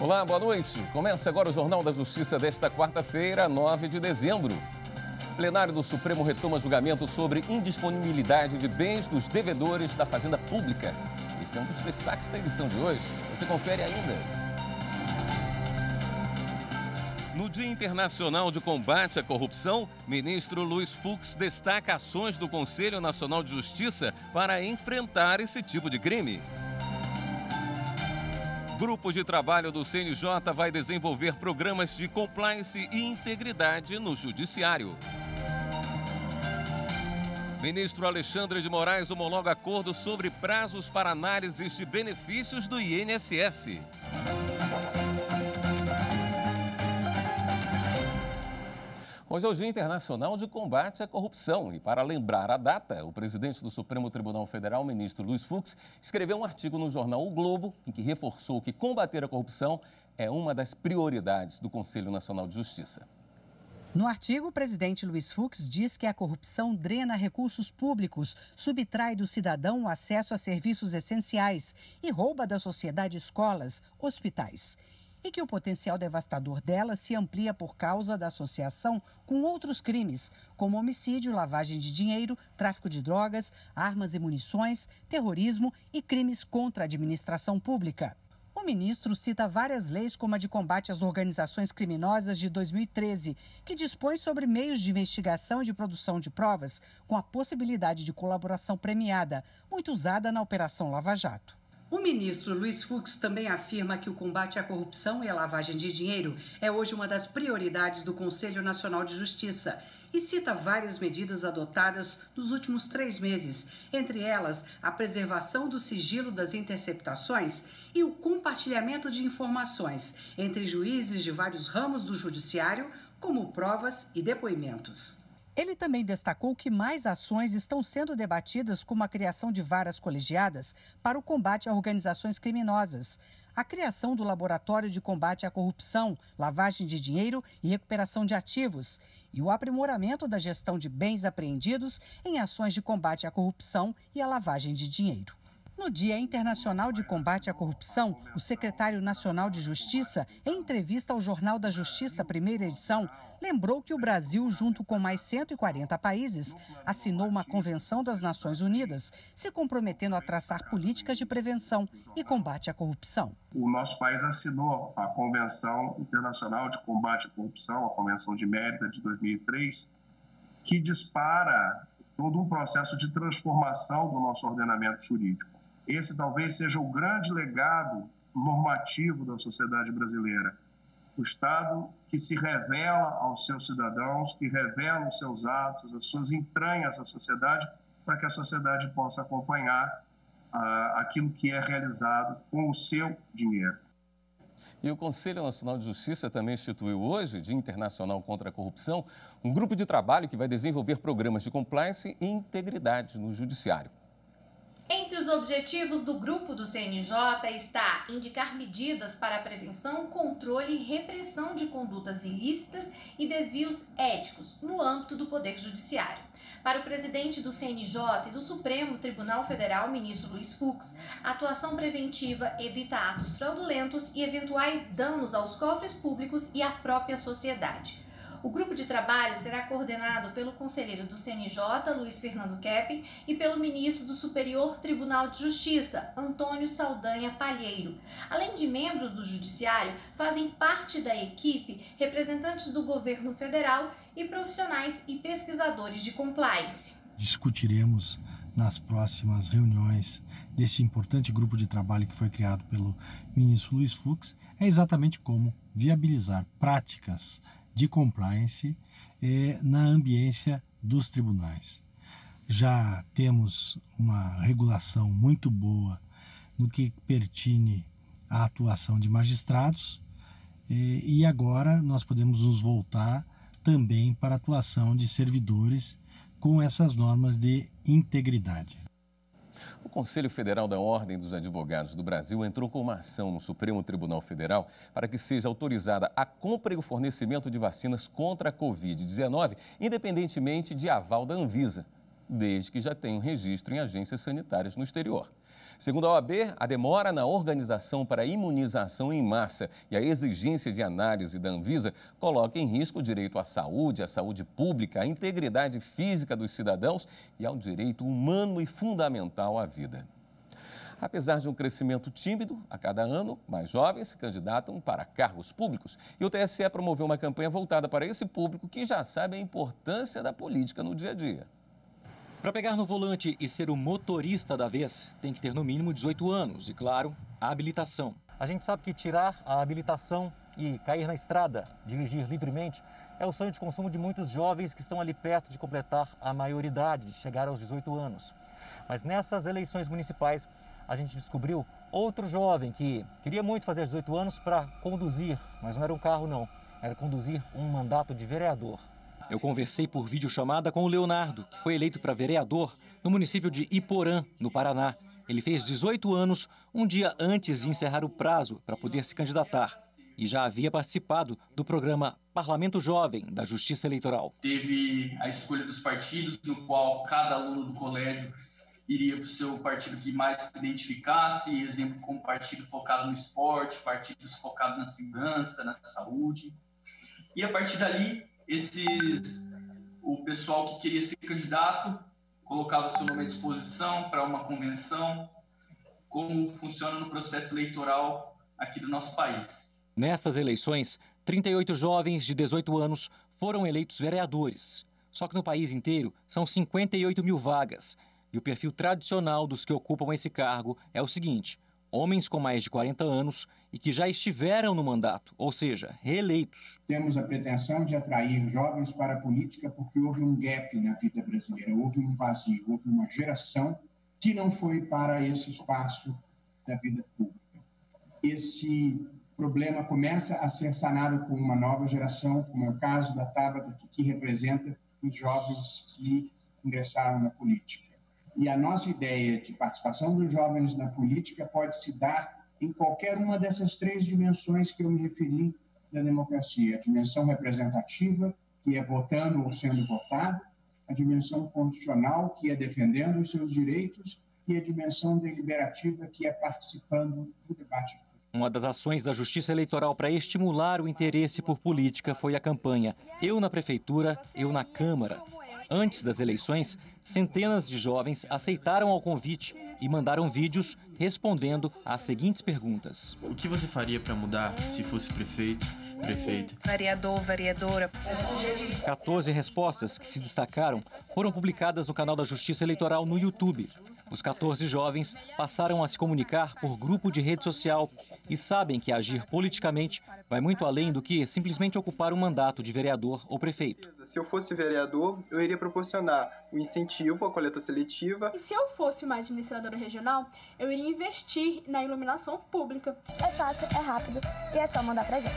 Olá, boa noite. Começa agora o Jornal da Justiça desta quarta-feira, 9 de dezembro. O plenário do Supremo retoma julgamento sobre indisponibilidade de bens dos devedores da Fazenda Pública. Esse é um dos destaques da edição de hoje. Você confere ainda. No Dia Internacional de Combate à Corrupção, ministro Luiz Fux destaca ações do Conselho Nacional de Justiça para enfrentar esse tipo de crime. Grupo de trabalho do CNJ vai desenvolver programas de compliance e integridade no Judiciário. Ministro Alexandre de Moraes homologa acordo sobre prazos para análises de benefícios do INSS. Hoje é o Dia Internacional de Combate à Corrupção e, para lembrar a data, o presidente do Supremo Tribunal Federal, ministro Luiz Fux, escreveu um artigo no jornal O Globo em que reforçou que combater a corrupção é uma das prioridades do Conselho Nacional de Justiça. No artigo, o presidente Luiz Fux diz que a corrupção drena recursos públicos, subtrai do cidadão o acesso a serviços essenciais e rouba da sociedade escolas, hospitais. E que o potencial devastador dela se amplia por causa da associação com outros crimes, como homicídio, lavagem de dinheiro, tráfico de drogas, armas e munições, terrorismo e crimes contra a administração pública. O ministro cita várias leis, como a de combate às organizações criminosas de 2013, que dispõe sobre meios de investigação e de produção de provas, com a possibilidade de colaboração premiada, muito usada na Operação Lava Jato. O ministro Luiz Fux também afirma que o combate à corrupção e à lavagem de dinheiro é hoje uma das prioridades do Conselho Nacional de Justiça e cita várias medidas adotadas nos últimos 3 meses, entre elas a preservação do sigilo das interceptações e o compartilhamento de informações entre juízes de vários ramos do judiciário, como provas e depoimentos. Ele também destacou que mais ações estão sendo debatidas, como a criação de varas colegiadas para o combate a organizações criminosas, a criação do Laboratório de Combate à Corrupção, Lavagem de Dinheiro e Recuperação de Ativos e o aprimoramento da gestão de bens apreendidos em ações de combate à corrupção e à lavagem de dinheiro. No Dia Internacional de Combate à Corrupção, o secretário nacional de Justiça, em entrevista ao Jornal da Justiça, primeira edição, lembrou que o Brasil, junto com mais 140 países, assinou uma Convenção das Nações Unidas, se comprometendo a traçar políticas de prevenção e combate à corrupção. O nosso país assinou a Convenção Internacional de Combate à Corrupção, a Convenção de Mérida de 2003, que dispara todo um processo de transformação do nosso ordenamento jurídico. Esse talvez seja o grande legado normativo da sociedade brasileira. O Estado que se revela aos seus cidadãos, que revela os seus atos, as suas entranhas à sociedade, para que a sociedade possa acompanhar aquilo que é realizado com o seu dinheiro. E o Conselho Nacional de Justiça também instituiu hoje, Dia Internacional contra a Corrupção, um grupo de trabalho que vai desenvolver programas de compliance e integridade no Judiciário. Entre os objetivos do grupo do CNJ está indicar medidas para a prevenção, controle e repressão de condutas ilícitas e desvios éticos no âmbito do Poder Judiciário. Para o presidente do CNJ e do Supremo Tribunal Federal, ministro Luiz Fux, a atuação preventiva evita atos fraudulentos e eventuais danos aos cofres públicos e à própria sociedade. O grupo de trabalho será coordenado pelo conselheiro do CNJ, Luiz Fernando Keppen, e pelo ministro do Superior Tribunal de Justiça, Antônio Saldanha Palheiro. Além de membros do Judiciário, fazem parte da equipe representantes do governo federal e profissionais e pesquisadores de compliance. Discutiremos nas próximas reuniões desse importante grupo de trabalho que foi criado pelo ministro Luiz Fux, é exatamente como viabilizar práticas de compliance na ambiência dos tribunais. Já temos uma regulação muito boa no que pertine à atuação de magistrados e agora nós podemos nos voltar também para a atuação de servidores com essas normas de integridade. O Conselho Federal da Ordem dos Advogados do Brasil entrou com uma ação no Supremo Tribunal Federal para que seja autorizada a compra e o fornecimento de vacinas contra a Covid-19, independentemente de aval da Anvisa, desde que já tenham registro em agências sanitárias no exterior. Segundo a OAB, a demora na organização para a imunização em massa e a exigência de análise da Anvisa coloca em risco o direito à saúde pública, à integridade física dos cidadãos e ao direito humano e fundamental à vida. Apesar de um crescimento tímido, a cada ano, mais jovens se candidatam para cargos públicos. E o TSE promoveu uma campanha voltada para esse público que já sabe a importância da política no dia a dia. Para pegar no volante e ser o motorista da vez, tem que ter no mínimo 18 anos e, claro, a habilitação. A gente sabe que tirar a habilitação e cair na estrada, dirigir livremente, é o sonho de consumo de muitos jovens que estão ali perto de completar a maioridade, de chegar aos 18 anos. Mas nessas eleições municipais, a gente descobriu outro jovem que queria muito fazer 18 anos para conduzir, mas não era um carro não, era conduzir um mandato de vereador. Eu conversei por videochamada com o Leonardo, que foi eleito para vereador no município de Iporã, no Paraná. Ele fez 18 anos um dia antes de encerrar o prazo para poder se candidatar. E já havia participado do programa Parlamento Jovem da Justiça Eleitoral. Teve a escolha dos partidos, no qual cada aluno do colégio iria para o seu partido que mais se identificasse, exemplo como partido focado no esporte, partidos focados na segurança, na saúde. E a partir dali, o pessoal que queria ser candidato colocava seu nome à disposição para uma convenção, como funciona no processo eleitoral aqui do nosso país. Nessas eleições, 38 jovens de 18 anos foram eleitos vereadores. Só que no país inteiro são 58 mil vagas. E o perfil tradicional dos que ocupam esse cargo é o seguinte: homens com mais de 40 anos e que já estiveram no mandato, ou seja, reeleitos. Temos a pretensão de atrair jovens para a política porque houve um gap na vida brasileira, houve um vazio, houve uma geração que não foi para esse espaço da vida pública. Esse problema começa a ser sanado com uma nova geração, como é o caso da Tabata, que representa os jovens que ingressaram na política. E a nossa ideia de participação dos jovens na política pode se dar em qualquer uma dessas três dimensões que eu me referi da democracia. A dimensão representativa, que é votando ou sendo votado, a dimensão constitucional, que é defendendo os seus direitos, e a dimensão deliberativa, que é participando do debate. Uma das ações da Justiça Eleitoral para estimular o interesse por política foi a campanha Eu na Prefeitura, Eu na Câmara. Antes das eleições, centenas de jovens aceitaram ao convite e mandaram vídeos respondendo às seguintes perguntas. O que você faria para mudar se fosse prefeito, prefeita? Vereador, vereadora. 14 respostas que se destacaram foram publicadas no canal da Justiça Eleitoral no YouTube. Os 14 jovens passaram a se comunicar por grupo de rede social e sabem que agir politicamente vai muito além do que simplesmente ocupar um mandato de vereador ou prefeito. Se eu fosse vereador, eu iria proporcionar o incentivo à coleta seletiva. E se eu fosse uma administradora regional, eu iria investir na iluminação pública. É fácil, é rápido e é só mandar pra gente.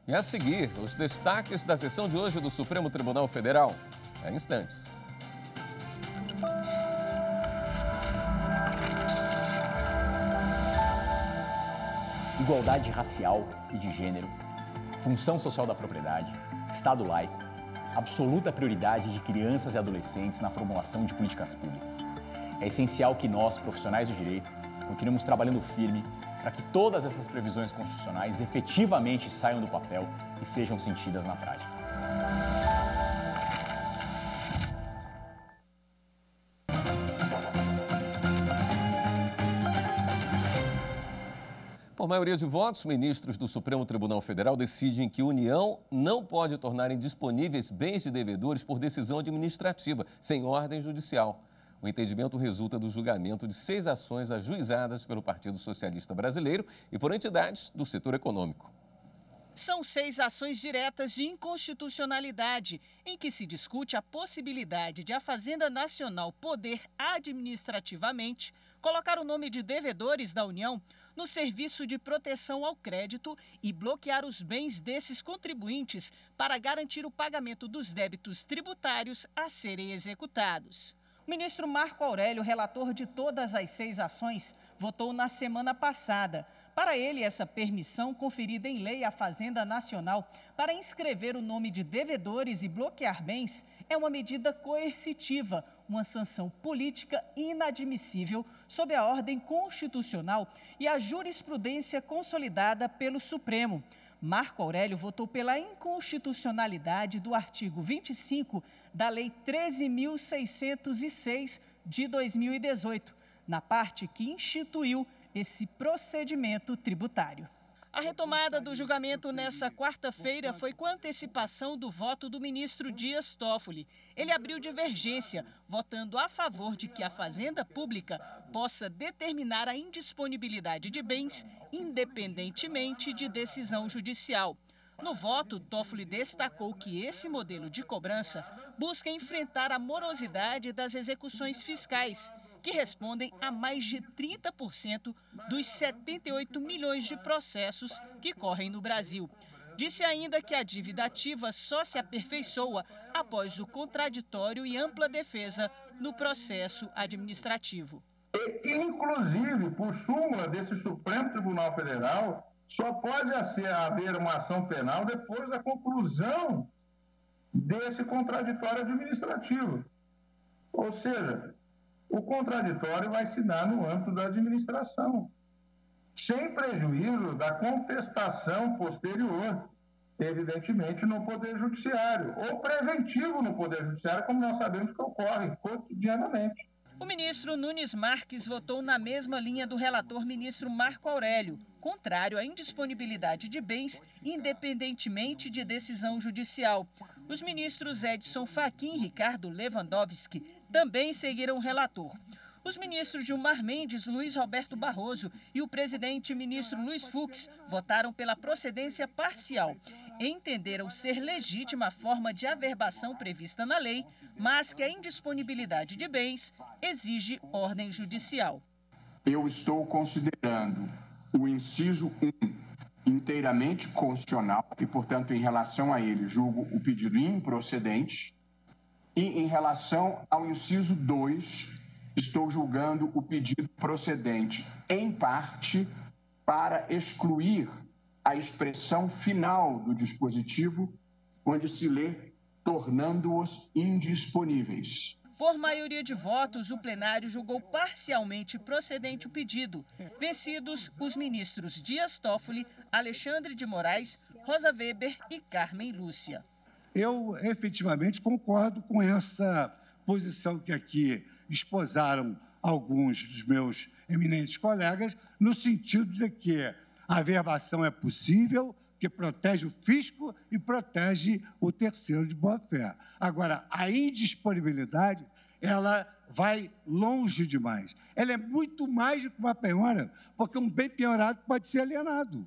E a seguir, os destaques da sessão de hoje do Supremo Tribunal Federal. Em instantes. Igualdade racial e de gênero, função social da propriedade, Estado laico, absoluta prioridade de crianças e adolescentes na formulação de políticas públicas. É essencial que nós, profissionais do direito, continuemos trabalhando firme para que todas essas previsões constitucionais efetivamente saiam do papel e sejam sentidas na prática. Por maioria de votos, ministros do Supremo Tribunal Federal decidem que a União não pode tornar indisponíveis bens de devedores por decisão administrativa, sem ordem judicial. O entendimento resulta do julgamento de 6 ações ajuizadas pelo Partido Socialista Brasileiro e por entidades do setor econômico. São 6 ações diretas de inconstitucionalidade, em que se discute a possibilidade de a Fazenda Nacional poder administrativamente colocar o nome de devedores da União no serviço de proteção ao crédito e bloquear os bens desses contribuintes para garantir o pagamento dos débitos tributários a serem executados. O ministro Marco Aurélio, relator de todas as 6 ações, votou na semana passada, Para ele, essa permissão conferida em lei à Fazenda Nacional para inscrever o nome de devedores e bloquear bens é uma medida coercitiva, uma sanção política inadmissível sob a ordem constitucional e a jurisprudência consolidada pelo Supremo. Marco Aurélio votou pela inconstitucionalidade do artigo 25 da Lei 13.606 de 2018, na parte que instituiu esse procedimento tributário. A retomada do julgamento nessa quarta-feira foi com antecipação do voto do ministro Dias Toffoli. Ele abriu divergência, votando a favor de que a Fazenda Pública possa determinar a indisponibilidade de bens, independentemente de decisão judicial. No voto, Toffoli destacou que esse modelo de cobrança busca enfrentar a morosidade das execuções fiscais, que respondem a mais de 30% dos 78 milhões de processos que correm no Brasil. Disse ainda que a dívida ativa só se aperfeiçoa após o contraditório e ampla defesa no processo administrativo. Inclusive, por súmula desse Supremo Tribunal Federal, só pode haver uma ação penal depois da conclusão desse contraditório administrativo. Ou seja, o contraditório vai se dar no âmbito da administração, sem prejuízo da contestação posterior, evidentemente, no Poder Judiciário, ou preventivo no Poder Judiciário, como nós sabemos que ocorre cotidianamente. O ministro Nunes Marques votou na mesma linha do relator ministro Marco Aurélio, contrário à indisponibilidade de bens, independentemente de decisão judicial. Os ministros Edson Fachin e Ricardo Lewandowski também seguiram o relator. Os ministros Gilmar Mendes, Luiz Roberto Barroso e o presidente ministro Luiz Fux votaram pela procedência parcial. Entenderam ser legítima a forma de averbação prevista na lei, mas que a indisponibilidade de bens exige ordem judicial. Eu estou considerando o inciso 1 inteiramente constitucional e, portanto, em relação a ele, julgo o pedido improcedente. E, em relação ao inciso 2, estou julgando o pedido procedente, em parte, para excluir a expressão final do dispositivo, onde se lê tornando-os indisponíveis. Por maioria de votos, o plenário julgou parcialmente procedente o pedido, vencidos os ministros Dias Toffoli, Alexandre de Moraes, Rosa Weber e Carmen Lúcia. Eu efetivamente concordo com essa posição que aqui esposaram alguns dos meus eminentes colegas, no sentido de que a averbação é possível, que protege o fisco e protege o terceiro de boa-fé. Agora, a indisponibilidade, ela vai longe demais. Ela é muito mais do que uma penhora, porque um bem penhorado pode ser alienado.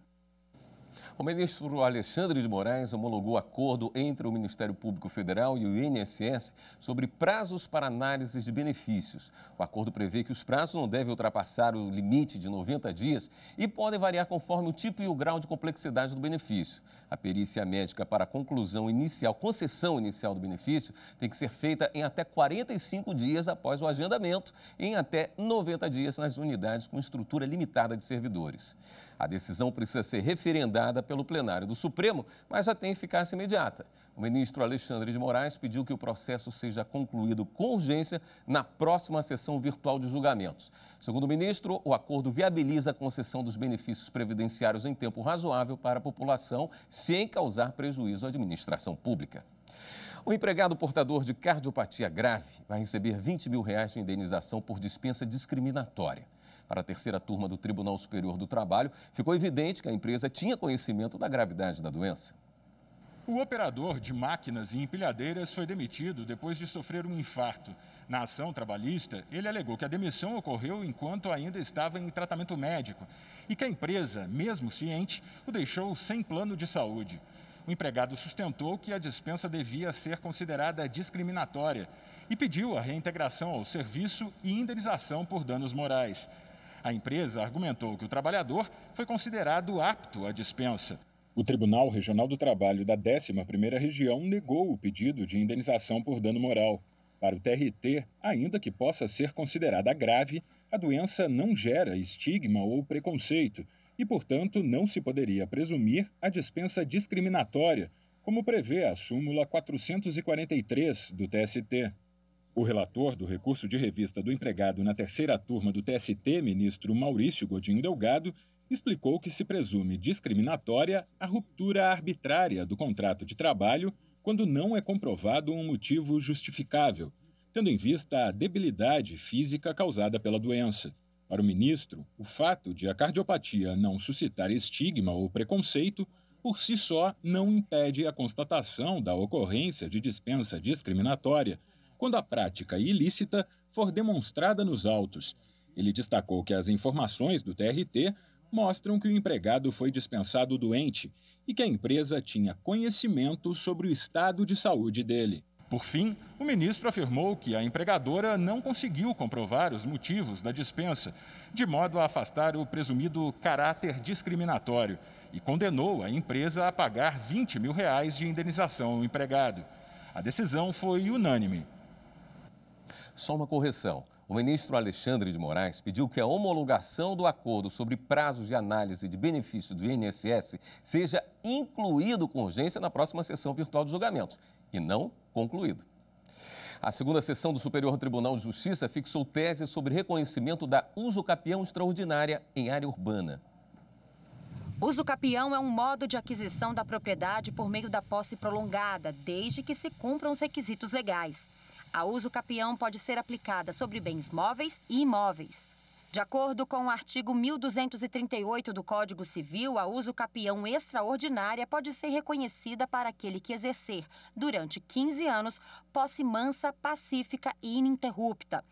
O ministro Alexandre de Moraes homologou acordo entre o Ministério Público Federal e o INSS sobre prazos para análise de benefícios. O acordo prevê que os prazos não devem ultrapassar o limite de 90 dias e podem variar conforme o tipo e o grau de complexidade do benefício. A perícia médica para a concessão inicial do benefício tem que ser feita em até 45 dias após o agendamento e em até 90 dias nas unidades com estrutura limitada de servidores. A decisão precisa ser referendada pelo plenário do Supremo, mas já tem eficácia imediata. O ministro Alexandre de Moraes pediu que o processo seja concluído com urgência na próxima sessão virtual de julgamentos. Segundo o ministro, o acordo viabiliza a concessão dos benefícios previdenciários em tempo razoável para a população, sem causar prejuízo à administração pública. O empregado portador de cardiopatia grave vai receber R$20 mil de indenização por dispensa discriminatória. Para a terceira turma do Tribunal Superior do Trabalho, ficou evidente que a empresa tinha conhecimento da gravidade da doença. O operador de máquinas e empilhadeiras foi demitido depois de sofrer um infarto. Na ação trabalhista, ele alegou que a demissão ocorreu enquanto ainda estava em tratamento médico e que a empresa, mesmo ciente, o deixou sem plano de saúde. O empregado sustentou que a dispensa devia ser considerada discriminatória e pediu a reintegração ao serviço e indenização por danos morais. A empresa argumentou que o trabalhador foi considerado apto à dispensa. O Tribunal Regional do Trabalho da 11ª Região negou o pedido de indenização por dano moral. Para o TRT, ainda que possa ser considerada grave, a doença não gera estigma ou preconceito e, portanto, não se poderia presumir a dispensa discriminatória, como prevê a súmula 443 do TST. O relator do recurso de revista do empregado na terceira turma do TST, ministro Maurício Godinho Delgado, explicou que se presume discriminatória a ruptura arbitrária do contrato de trabalho quando não é comprovado um motivo justificável, tendo em vista a debilidade física causada pela doença. Para o ministro, o fato de a cardiopatia não suscitar estigma ou preconceito, por si só, não impede a constatação da ocorrência de dispensa discriminatória, quando a prática ilícita for demonstrada nos autos. Ele destacou que as informações do TRT mostram que o empregado foi dispensado doente e que a empresa tinha conhecimento sobre o estado de saúde dele. Por fim, o ministro afirmou que a empregadora não conseguiu comprovar os motivos da dispensa, de modo a afastar o presumido caráter discriminatório, e condenou a empresa a pagar R$20 mil de indenização ao empregado. A decisão foi unânime. Só uma correção. O ministro Alexandre de Moraes pediu que a homologação do acordo sobre prazos de análise de benefício do INSS seja incluído com urgência na próxima sessão virtual de julgamentos, e não concluído. A segunda sessão do Superior Tribunal de Justiça fixou tese sobre reconhecimento da usucapião extraordinária em área urbana. Usucapião é um modo de aquisição da propriedade por meio da posse prolongada, desde que se cumpram os requisitos legais. A usucapião pode ser aplicada sobre bens móveis e imóveis. De acordo com o artigo 1238 do Código Civil, a usucapião extraordinária pode ser reconhecida para aquele que exercer, durante 15 anos, posse mansa, pacífica e ininterrupta.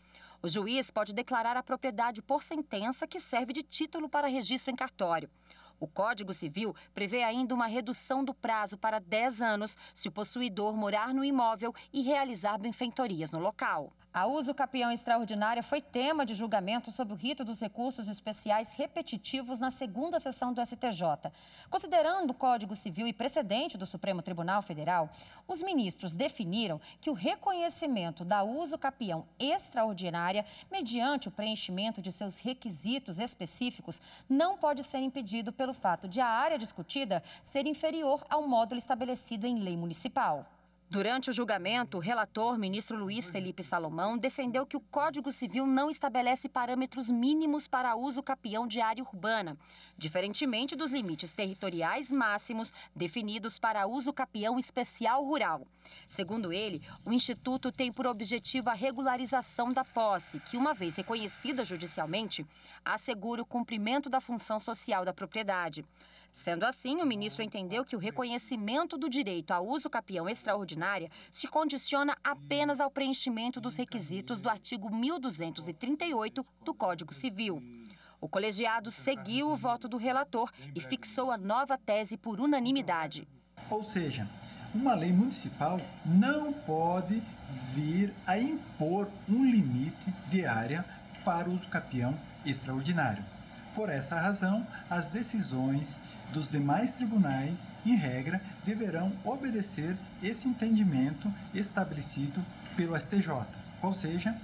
O juiz pode declarar a propriedade por sentença que serve de título para registro em cartório. O Código Civil prevê ainda uma redução do prazo para 10 anos se o possuidor morar no imóvel e realizar benfeitorias no local. A usucapião extraordinária foi tema de julgamento sob o rito dos recursos especiais repetitivos na segunda sessão do STJ. Considerando o Código Civil e precedente do Supremo Tribunal Federal, os ministros definiram que o reconhecimento da usucapião extraordinária, mediante o preenchimento de seus requisitos específicos, não pode ser impedido pelo fato de a área discutida ser inferior ao módulo estabelecido em lei municipal. Durante o julgamento, o relator, ministro Luiz Felipe Salomão, defendeu que o Código Civil não estabelece parâmetros mínimos para uso capião de área urbana, diferentemente dos limites territoriais máximos definidos para uso capião especial rural. Segundo ele, o Instituto tem por objetivo a regularização da posse, que, uma vez reconhecida judicialmente, assegura o cumprimento da função social da propriedade. Sendo assim, o ministro entendeu que o reconhecimento do direito a uso capião extraordinária se condiciona apenas ao preenchimento dos requisitos do artigo 1238 do Código Civil. O colegiado seguiu o voto do relator e fixou a nova tese por unanimidade. Ou seja, uma lei municipal não pode vir a impor um limite de área para o uso capião extraordinário. Por essa razão, as decisões dos demais tribunais, em regra, deverão obedecer esse entendimento estabelecido pelo STJ. Ou seja,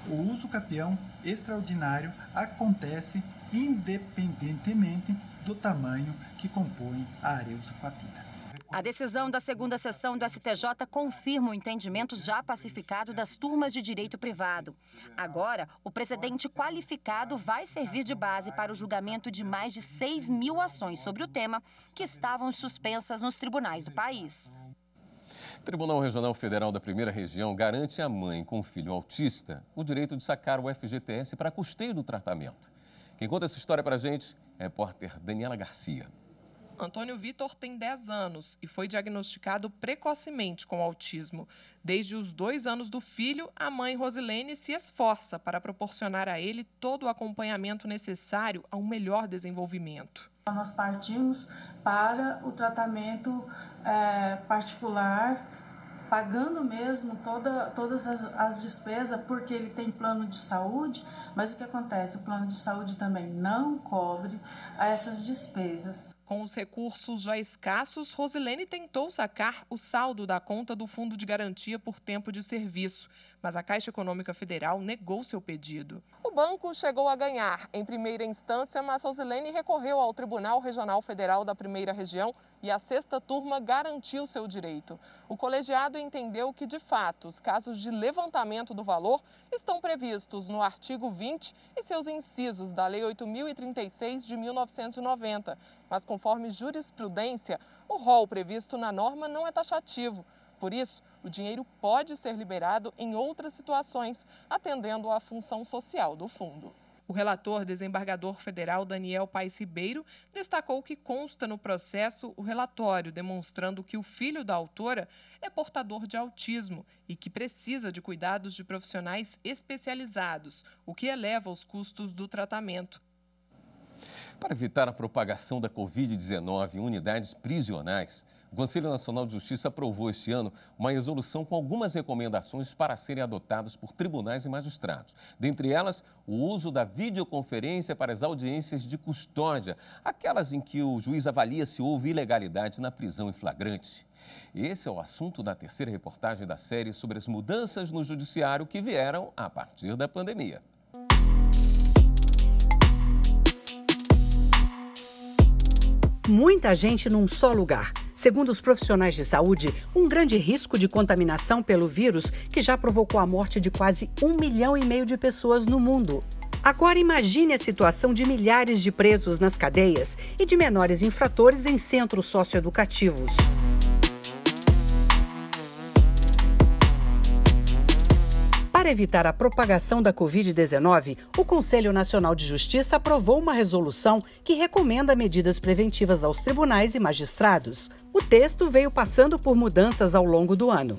o uso capião extraordinário acontece independentemente do tamanho que compõe a área usucapiada. A decisão da segunda sessão do STJ confirma o entendimento já pacificado das turmas de direito privado. Agora, o precedente qualificado vai servir de base para o julgamento de mais de 6 mil ações sobre o tema que estavam suspensas nos tribunais do país. O Tribunal Regional Federal da Primeira Região garante à mãe com filho autista o direito de sacar o FGTS para custeio do tratamento. Quem conta essa história para a gente é a repórter Daniela Garcia. Antônio Vitor tem 10 anos e foi diagnosticado precocemente com autismo. Desde os 2 anos do filho, a mãe Rosilene se esforça para proporcionar a ele todo o acompanhamento necessário a um melhor desenvolvimento. Nós partimos para o tratamento particular pagando mesmo todas as despesas, porque ele tem plano de saúde, mas o que acontece? O plano de saúde também não cobre essas despesas. Com os recursos já escassos, Rosilene tentou sacar o saldo da conta do Fundo de Garantia por Tempo de Serviço, mas a Caixa Econômica Federal negou seu pedido. O banco chegou a ganhar em primeira instância, mas Rosilene recorreu ao Tribunal Regional Federal da Primeira Região e a sexta turma garantiu seu direito. O colegiado entendeu que, de fato, os casos de levantamento do valor estão previstos no artigo 20 e seus incisos da Lei 8.036 de 1990, mas conforme jurisprudência, o rol previsto na norma não é taxativo. Por isso, o dinheiro pode ser liberado em outras situações, atendendo à função social do fundo. O relator desembargador federal Daniel Paes Ribeiro destacou que consta no processo o relatório demonstrando que o filho da autora é portador de autismo e que precisa de cuidados de profissionais especializados, o que eleva os custos do tratamento. Para evitar a propagação da Covid-19 em unidades prisionais, o Conselho Nacional de Justiça aprovou este ano uma resolução com algumas recomendações para serem adotadas por tribunais e magistrados. Dentre elas, o uso da videoconferência para as audiências de custódia, aquelas em que o juiz avalia se houve ilegalidade na prisão em flagrante. Esse é o assunto da terceira reportagem da série sobre as mudanças no judiciário que vieram a partir da pandemia. Muita gente num só lugar. Segundo os profissionais de saúde, um grande risco de contaminação pelo vírus que já provocou a morte de quase 1,5 milhão de pessoas no mundo. Agora imagine a situação de milhares de presos nas cadeias e de menores infratores em centros socioeducativos. Para evitar a propagação da Covid-19, o Conselho Nacional de Justiça aprovou uma resolução que recomenda medidas preventivas aos tribunais e magistrados. O texto veio passando por mudanças ao longo do ano.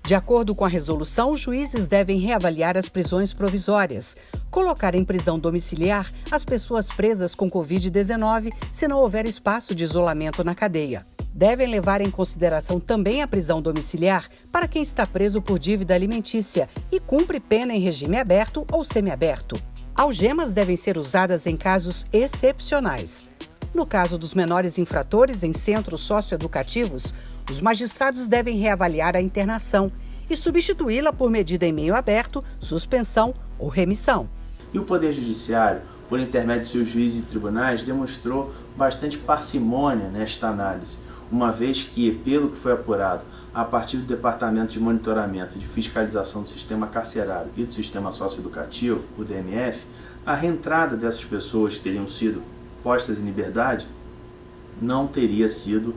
De acordo com a resolução, os juízes devem reavaliar as prisões provisórias, colocar em prisão domiciliar as pessoas presas com Covid-19 se não houver espaço de isolamento na cadeia. Devem levar em consideração também a prisão domiciliar para quem está preso por dívida alimentícia e cumpre pena em regime aberto ou semiaberto. Algemas devem ser usadas em casos excepcionais. No caso dos menores infratores em centros socioeducativos, os magistrados devem reavaliar a internação e substituí-la por medida em meio aberto, suspensão ou remissão. E o Poder Judiciário, por intermédio de seus juízes e tribunais, demonstrou bastante parcimônia nesta análise, uma vez que, pelo que foi apurado, a partir do Departamento de Monitoramento e de Fiscalização do Sistema Carcerário e do Sistema Socioeducativo, o DMF, a reentrada dessas pessoas que teriam sido postas em liberdade não teria sido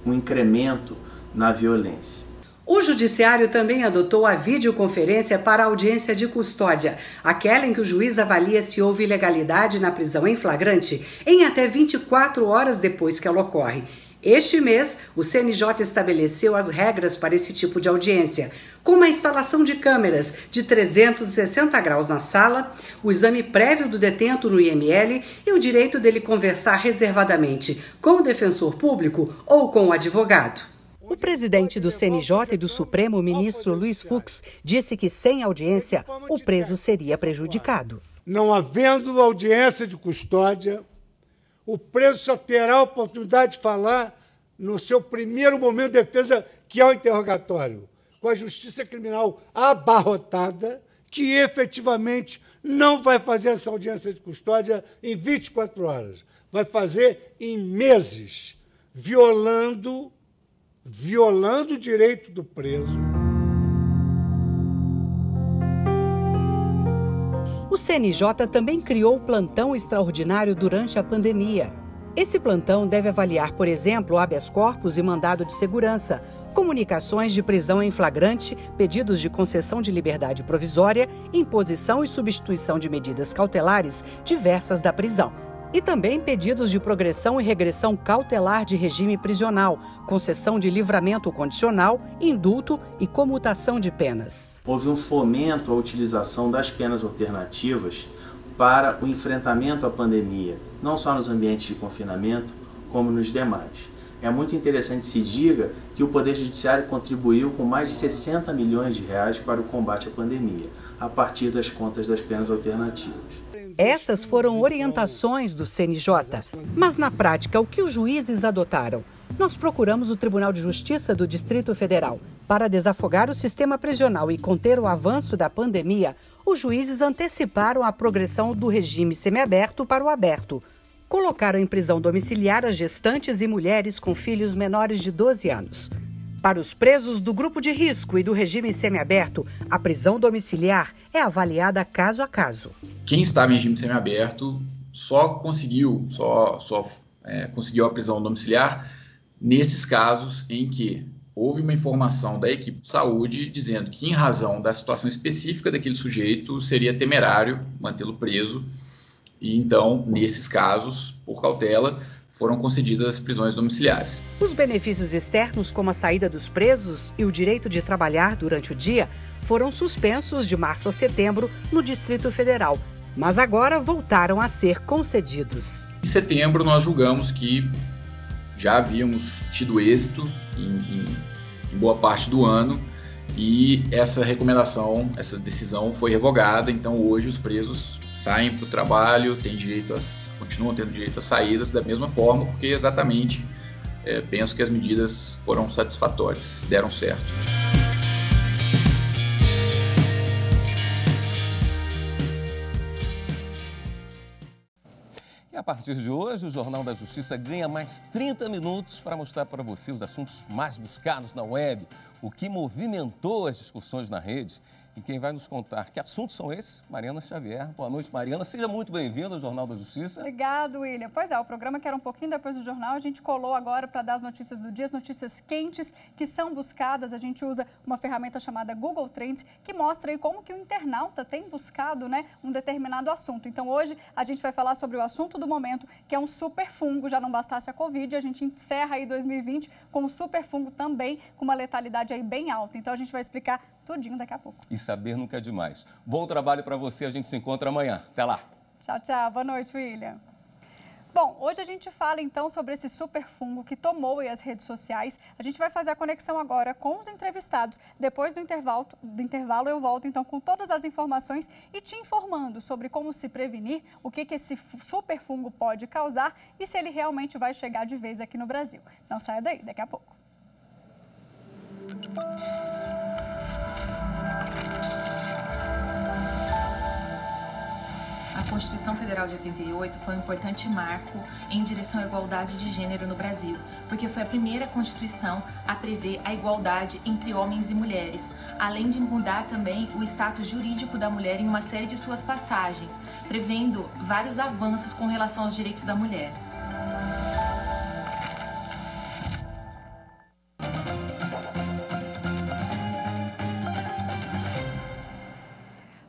um incremento na violência. O Judiciário também adotou a videoconferência para a audiência de custódia, aquela em que o juiz avalia se houve ilegalidade na prisão em flagrante em até 24 horas depois que ela ocorre. Este mês, o CNJ estabeleceu as regras para esse tipo de audiência, como a instalação de câmeras de 360 graus na sala, o exame prévio do detento no IML e o direito dele conversar reservadamente com o defensor público ou com o advogado. O presidente do CNJ e do Supremo, ministro Luiz Fux, disse que sem audiência, o preso seria prejudicado. Não havendo audiência de custódia, o preso só terá a oportunidade de falar no seu primeiro momento de defesa, que é o interrogatório, com a justiça criminal abarrotada, que efetivamente não vai fazer essa audiência de custódia em 24 horas, vai fazer em meses, violando o direito do preso. O CNJ também criou o plantão extraordinário durante a pandemia. Esse plantão deve avaliar, por exemplo, habeas corpus e mandado de segurança, comunicações de prisão em flagrante, pedidos de concessão de liberdade provisória, imposição e substituição de medidas cautelares diversas da prisão. E também pedidos de progressão e regressão cautelar de regime prisional, concessão de livramento condicional, indulto e comutação de penas. Houve um fomento à utilização das penas alternativas para o enfrentamento à pandemia, não só nos ambientes de confinamento, como nos demais. É muito interessante que se diga que o Poder Judiciário contribuiu com mais de 60 milhões de reais para o combate à pandemia, a partir das contas das penas alternativas. Essas foram orientações do CNJ. Mas, na prática, o que os juízes adotaram? Nós procuramos o Tribunal de Justiça do Distrito Federal. Para desafogar o sistema prisional e conter o avanço da pandemia, os juízes anteciparam a progressão do regime semiaberto para o aberto. Colocaram em prisão domiciliar as gestantes e mulheres com filhos menores de 12 anos. Para os presos do grupo de risco e do regime semiaberto, a prisão domiciliar é avaliada caso a caso. Quem estava em regime semiaberto só conseguiu a prisão domiciliar nesses casos em que houve uma informação da equipe de saúde dizendo que, em razão da situação específica daquele sujeito, seria temerário mantê-lo preso. E então, nesses casos, por cautela, foram concedidas prisões domiciliares. Os benefícios externos, como a saída dos presos e o direito de trabalhar durante o dia, foram suspensos de março a setembro no Distrito Federal, mas agora voltaram a ser concedidos. Em setembro, nós julgamos que já havíamos tido êxito em boa parte do ano e essa recomendação, essa decisão foi revogada. Então, hoje, os presos saem para o trabalho, continuam tendo direito às saídas da mesma forma, porque exatamente penso que as medidas foram satisfatórias, deram certo. E a partir de hoje, o Jornal da Justiça ganha mais 30 minutos para mostrar para você os assuntos mais buscados na web, o que movimentou as discussões na rede. E quem vai nos contar que assuntos são esses? Mariana Xavier. Boa noite, Mariana. Seja muito bem-vinda ao Jornal da Justiça. Obrigado, William. Pois é, o programa que era um pouquinho depois do jornal, a gente colou agora para dar as notícias do dia, as notícias quentes que são buscadas. A gente usa uma ferramenta chamada Google Trends, que mostra aí como que o internauta tem buscado, né, um determinado assunto. Então, hoje, a gente vai falar sobre o assunto do momento, que é um superfungo. Já não bastasse a Covid, a gente encerra aí 2020 com um superfungo também, com uma letalidade aí bem alta. Então, a gente vai explicar tudinho daqui a pouco. E saber nunca é demais. Bom trabalho para você, a gente se encontra amanhã. Até lá. Tchau, tchau. Boa noite, William. Bom, hoje a gente fala então sobre esse superfungo que tomou as redes sociais. A gente vai fazer a conexão agora com os entrevistados. Depois do intervalo eu volto então com todas as informações e te informando sobre como se prevenir, o que esse superfungo pode causar e se ele realmente vai chegar de vez aqui no Brasil. Não saia daí, daqui a pouco. A Constituição Federal de 88 foi um importante marco em direção à igualdade de gênero no Brasil, porque foi a primeira Constituição a prever a igualdade entre homens e mulheres, além de mudar também o status jurídico da mulher em uma série de suas passagens, prevendo vários avanços com relação aos direitos da mulher.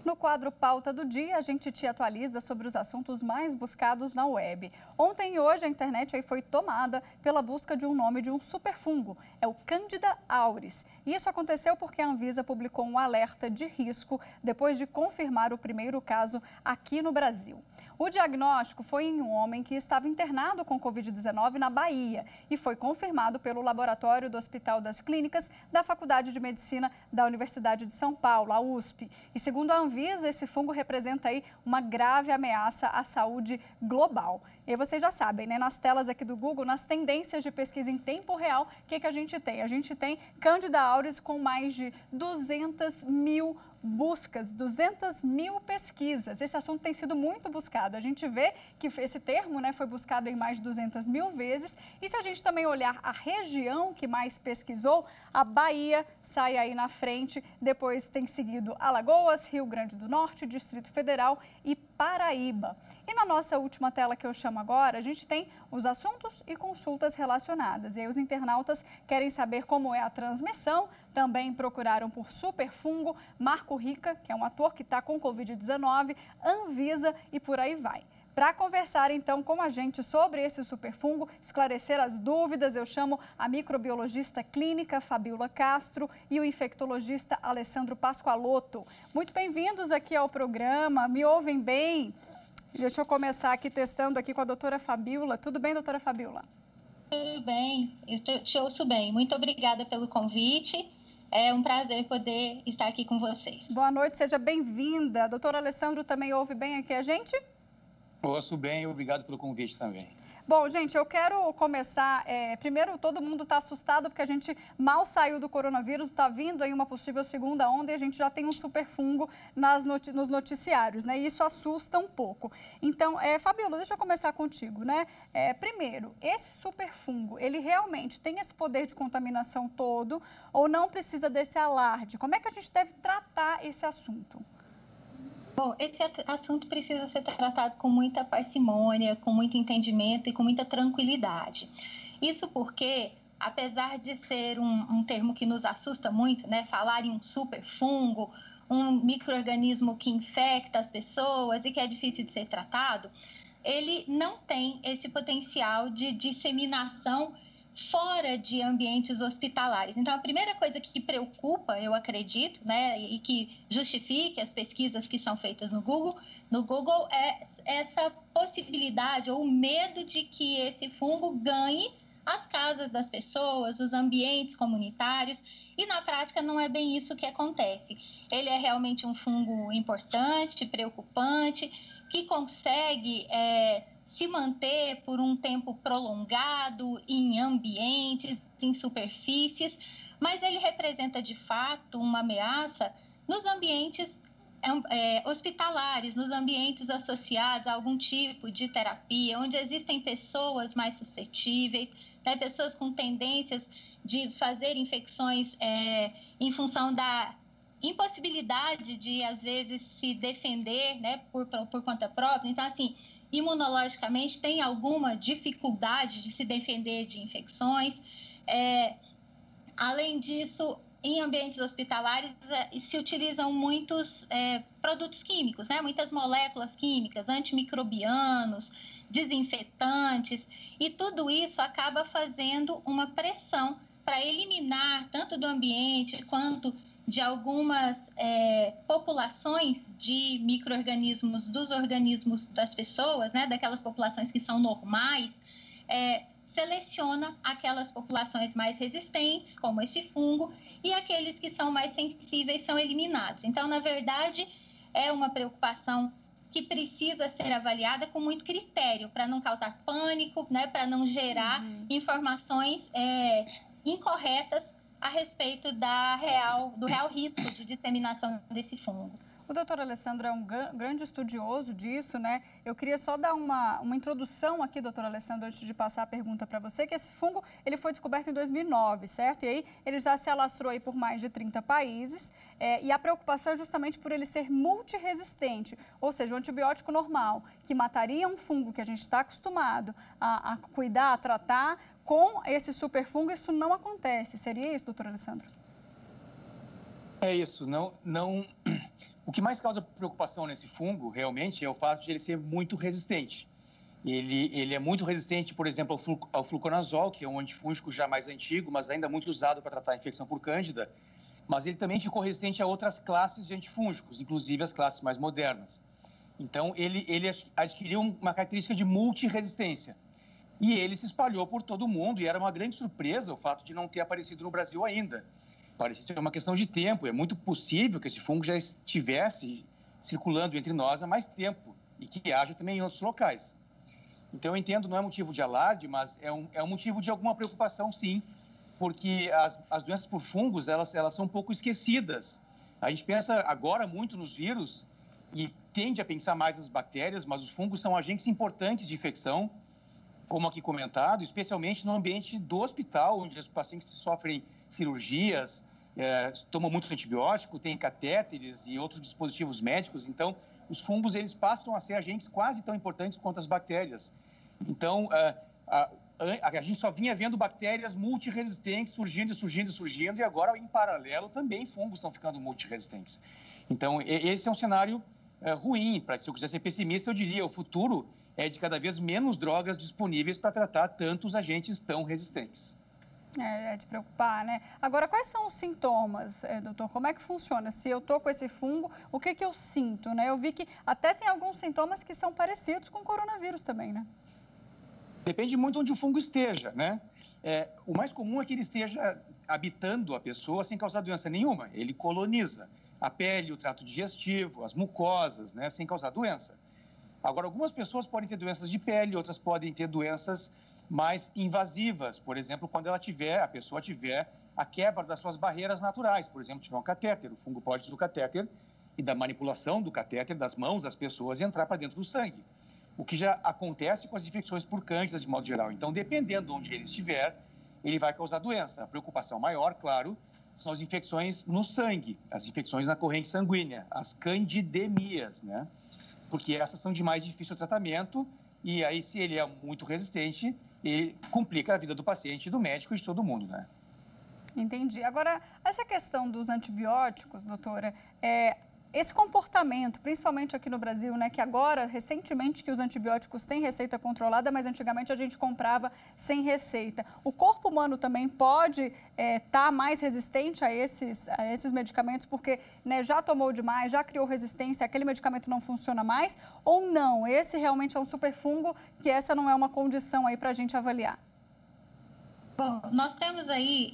No quadro Pauta do Dia, a gente te atualiza sobre os assuntos mais buscados na web. Ontem e hoje a internet aí foi tomada pela busca de um nome de um superfungo, é o Candida auris. E isso aconteceu porque a Anvisa publicou um alerta de risco depois de confirmar o primeiro caso aqui no Brasil. O diagnóstico foi em um homem que estava internado com Covid-19 na Bahia e foi confirmado pelo laboratório do Hospital das Clínicas da Faculdade de Medicina da Universidade de São Paulo, a USP. E segundo a Anvisa, esse fungo representa aí uma grave ameaça à saúde global. E vocês já sabem, né? Nas telas aqui do Google, nas tendências de pesquisa em tempo real, o que a gente tem? A gente tem Candida auris com mais de 200 mil buscas, 200 mil pesquisas. Esse assunto tem sido muito buscado. A gente vê que esse termo, né, foi buscado em mais de 200 mil vezes. E se a gente também olhar a região que mais pesquisou, a Bahia sai aí na frente. Depois tem seguido Alagoas, Rio Grande do Norte, Distrito Federal e Paraíba. E na nossa última tela que eu chamo agora, a gente tem os assuntos e consultas relacionadas. E aí os internautas querem saber como é a transmissão, também procuraram por superfungo, Marco Rica, que é um ator que está com Covid-19, Anvisa e por aí vai. Para conversar, então, com a gente sobre esse superfungo, esclarecer as dúvidas, eu chamo a microbiologista clínica Fabiola Castro e o infectologista Alessandro Pascoalotto. Muito bem-vindos aqui ao programa, me ouvem bem? Deixa eu começar aqui testando aqui com a doutora Fabiola. Tudo bem, doutora Fabiola? Tudo bem, eu te ouço bem. Muito obrigada pelo convite. É um prazer poder estar aqui com vocês. Boa noite, seja bem-vinda. Doutor Alessandro também ouve bem aqui a gente? Ouço bem, obrigado pelo convite também. Bom, gente, eu quero começar, primeiro todo mundo está assustado porque a gente mal saiu do coronavírus, está vindo aí uma possível segunda onda e a gente já tem um superfungo nos noticiários, né? E isso assusta um pouco. Então, Fabiola, deixa eu começar contigo, né? Primeiro, esse superfungo, ele realmente tem esse poder de contaminação todo ou não precisa desse alarde? Como é que a gente deve tratar esse assunto? Bom, esse assunto precisa ser tratado com muita parcimônia, com muito entendimento e com muita tranquilidade. Isso porque, apesar de ser um termo que nos assusta muito, né, falar em um superfungo, um micro-organismo que infecta as pessoas e que é difícil de ser tratado, ele não tem esse potencial de disseminação fora de ambientes hospitalares. Então, a primeira coisa que preocupa, eu acredito, né, e que justifique as pesquisas que são feitas no Google é essa possibilidade ou o medo de que esse fungo ganhe as casas das pessoas, os ambientes comunitários, e na prática não é bem isso que acontece. Ele é realmente um fungo importante, preocupante, que consegue se manter por um tempo prolongado em ambientes, em superfícies, mas ele representa de fato uma ameaça nos ambientes hospitalares, nos ambientes associados a algum tipo de terapia, onde existem pessoas mais suscetíveis, né, pessoas com tendências de fazer infecções em função da impossibilidade de, às vezes, se defender, né, por conta própria. Então, assim, imunologicamente tem alguma dificuldade de se defender de infecções. Além disso, em ambientes hospitalares se utilizam muitos produtos químicos, né? Muitas moléculas químicas, antimicrobianos, desinfetantes, e tudo isso acaba fazendo uma pressão para eliminar tanto do ambiente quanto de algumas populações de micro-organismos, dos organismos das pessoas, né, daquelas populações que são normais, seleciona aquelas populações mais resistentes, como esse fungo, e aqueles que são mais sensíveis são eliminados. Então, na verdade, é uma preocupação que precisa ser avaliada com muito critério, para não causar pânico, né, para não gerar informações incorretas a respeito do real risco de disseminação desse fungo. O doutor Alessandro é um grande estudioso disso, né? Eu queria só dar uma introdução aqui, doutor Alessandro, antes de passar a pergunta para você, que esse fungo ele foi descoberto em 2009, certo? E aí ele já se alastrou aí por mais de 30 países e a preocupação é justamente por ele ser multiresistente, ou seja, um antibiótico normal, que mataria um fungo que a gente está acostumado a cuidar, a tratar, com esse superfungo isso não acontece. Seria isso, doutor Alessandro? É isso, não... O que mais causa preocupação nesse fungo, realmente, é o fato de ele ser muito resistente. Ele é muito resistente, por exemplo, ao fluconazol, que é um antifúngico já mais antigo, mas ainda muito usado para tratar a infecção por cândida. Mas ele também ficou resistente a outras classes de antifúngicos, inclusive as classes mais modernas. Então, ele adquiriu uma característica de multiresistência. E ele se espalhou por todo o mundo, e era uma grande surpresa o fato de não ter aparecido no Brasil ainda. Parece ser uma questão de tempo. É muito possível que esse fungo já estivesse circulando entre nós há mais tempo e que haja também em outros locais. Então, eu entendo, não é motivo de alarde, mas é um motivo de alguma preocupação, sim, porque as doenças por fungos, elas são um pouco esquecidas. A gente pensa agora muito nos vírus e tende a pensar mais nas bactérias, mas os fungos são agentes importantes de infecção, como aqui comentado, especialmente no ambiente do hospital, onde os pacientes sofrem cirurgias, tomam muito antibiótico, tem catéteres e outros dispositivos médicos. Então, os fungos eles passam a ser agentes quase tão importantes quanto as bactérias. Então, a gente só vinha vendo bactérias multiresistentes surgindo, e agora, em paralelo, também fungos estão ficando multiresistentes. Então, esse é um cenário ruim. Se eu quiser ser pessimista, eu diria o futuro é de cada vez menos drogas disponíveis para tratar tantos agentes tão resistentes. É de preocupar, né? Agora, quais são os sintomas, doutor? Como é que funciona? Se eu estou com esse fungo, o que eu sinto, né? Eu vi que até tem alguns sintomas que são parecidos com o coronavírus também, né? Depende muito onde o fungo esteja, né? O mais comum é que ele esteja habitando a pessoa sem causar doença nenhuma. Ele coloniza a pele, o trato digestivo, as mucosas, né, sem causar doença. Agora, algumas pessoas podem ter doenças de pele, outras podem ter doenças mais invasivas. Por exemplo, quando a pessoa tiver a quebra das suas barreiras naturais. Por exemplo, tiver um catéter, o fungo pode usar o catéter e da manipulação do catéter das mãos das pessoas entrar para dentro do sangue. O que já acontece com as infecções por cândida, de modo geral. Então, dependendo de onde ele estiver, ele vai causar doença. A preocupação maior, claro, são as infecções no sangue, as infecções na corrente sanguínea, as candidemias, né? Porque essas são de mais difícil tratamento e aí, se ele é muito resistente, ele complica a vida do paciente, do médico e de todo mundo, né? Entendi. Agora, essa questão dos antibióticos, doutora, esse comportamento, principalmente aqui no Brasil, né, que agora, recentemente, que os antibióticos têm receita controlada, mas antigamente a gente comprava sem receita. O corpo humano também pode estar mais resistente a esses medicamentos, porque, né, já tomou demais, já criou resistência, aquele medicamento não funciona mais, ou não? Esse realmente é um superfungo, que essa não é uma condição aí para a gente avaliar. Bom, nós temos aí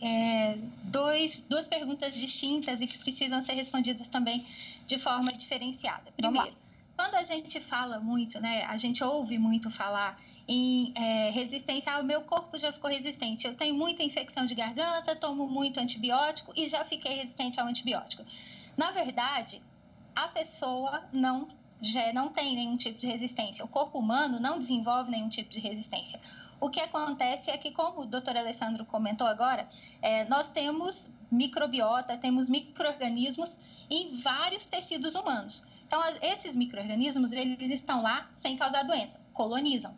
duas perguntas distintas e que precisam ser respondidas também de forma diferenciada. Primeiro, quando a gente fala muito, né, a gente ouve muito falar em resistência, o meu corpo já ficou resistente, eu tenho muita infecção de garganta, tomo muito antibiótico e já fiquei resistente ao antibiótico. Na verdade, a pessoa não tem nenhum tipo de resistência, o corpo humano não desenvolve nenhum tipo de resistência. O que acontece é que, como o doutor Alessandro comentou agora, nós temos microbiota, temos micro-organismos em vários tecidos humanos. Então, esses micro-organismos, eles estão lá sem causar doença, colonizam.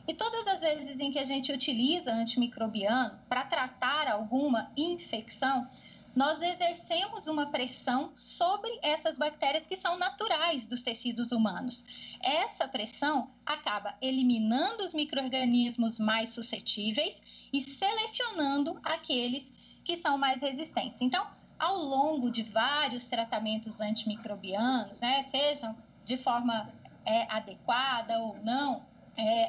E todas as vezes em que a gente utiliza antimicrobiano para tratar alguma infecção, nós exercemos uma pressão sobre essas bactérias que são naturais dos tecidos humanos. Essa pressão acaba eliminando os micro-organismos mais suscetíveis e selecionando aqueles que são mais resistentes. Então, ao longo de vários tratamentos antimicrobianos, né, sejam de forma adequada ou não,